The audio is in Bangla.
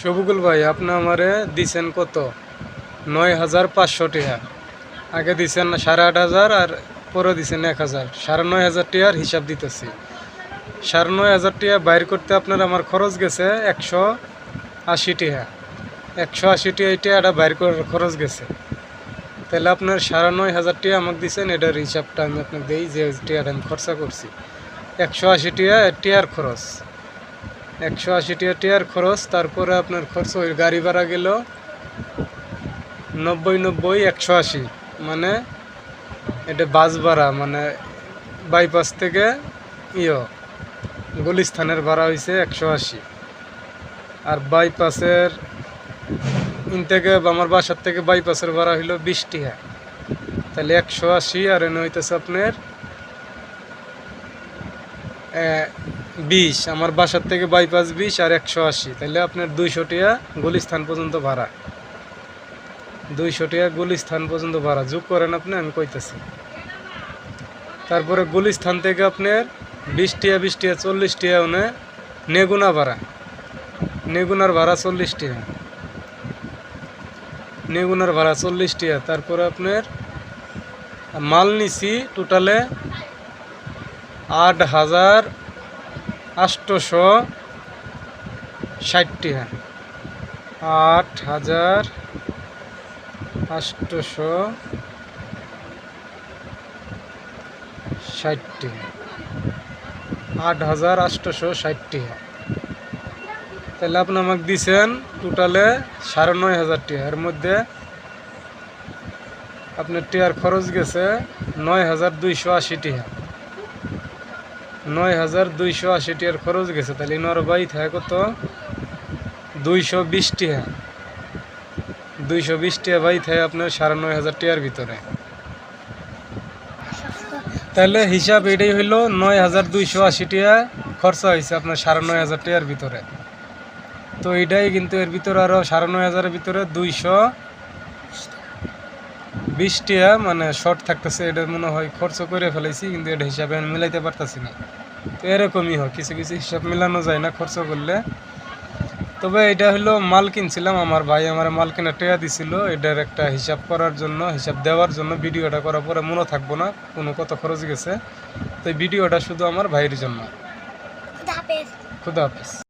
শফিকুল ভাই, আপনি আমারে দিছেন কত? ৯,৫০০ টাকা। আগে দিছেন ৮,৫০০ আর পরে দিছেন ১,০০০। ৯,৫০০ টাকার হিসাব দিতেছি। ৯,৫০০ টাকা বাইর করতে আপনার আমার খরচ গেছে ১৮০ টাকা। ১৮০ টাকা এই টাকাটা বাইর করার খরচ গেছে। তাহলে আপনার ৯,৫০০ টাকা আমাকে দিচ্ছেন, এটার হিসাবটা আমি আপনাকে দিই যে টাকাটা আমি খরচা করছি। ১৮০ টাকা টাকার খরচ, ১৮০ টাকা টাকার খরচ। তারপরে আপনার খরচ ওই গাড়ি ভাড়া গেল ৯০ ১৮০, মানে এটা বাস ভাড়া, মানে বাইপাস থেকে গুলিস্থানের ভাড়া হয়েছে ১৮০। আর বাইপাসের থেকে আমার বাসার থেকে বাইপাসের ভাড়া হইল ২০ টাকা। তাহলে ১৮০ আর এনে হইতেছে আপনার ২০। আমার বাসার থেকে বাইপাস ২০ আর ১৮০, তাহলে আপনার ২০০ টাকা গুলিস্থান পর্যন্ত ভাড়া। ২০০ টাকা গুলিস্থান পর্যন্ত ভাড়া যোগ করেন আপনি, আমি কইতেছি। তারপরে গুলিস্থান থেকে আপনার ২০ টাকা ২০ টাকা ৪০ টাকা ওনে নেগুনা ভাড়া, নেগুনার ভাড়া ৪০ টাকা, নেগুনার ভাড়া ৪০ টাকা। তারপরে আপনার মাল নিছি টোটালে ৮,৮৬০ টাকা। ৮,৮৬০ টাকা, ৮,৮৬০ টাকা। তাহলে আপনি আমাকে দিছেন টোটালে ৯,৫০০ টাকা। এর মধ্যে আপনার টিয়ার খরচ গেছে ৯,২৮০ টাকা। ৯,২৮০ টাকার খরচ গেছে। তাহলে ইনার বাই থাকে কত? ২২০ টাকা। ২২০ টাকা বাই থাকে আপনার ৯,৫০০ টাকার ভিতরে। তাহলে হিসাব এটাই হইল ৯,২৮০ টাকা খরচা হয়েছে আপনার ৯,৫০০ টাকার ভিতরে। তো এটাই কিন্তু এর ভিতরে আরও ৯,৫০০-এর ভিতরে ২২০ টাকা মানে শর্ট থাকতেছে। এটা মনে হয় খরচ করে ফেলাইছি, কিন্তু এটা হিসাবে আমি মিলাইতে পারতেছি না। তো এরকমই হয়, কিছু কিছু হিসাব মিলানো যায় না খরচ করলে। তবে এটা হলো মাল কিনছিলাম, আমার ভাই আমার মাল কেনার টাকা দিছিল, এটার একটা হিসাব করার জন্য, হিসাব দেওয়ার জন্য। ভিডিওটা করার পরে মনে থাকবো না কোনো কত খরচ গেছে। তো এই ভিডিওটা শুধু আমার ভাইয়ের জন্য। খুদা হাফেজ।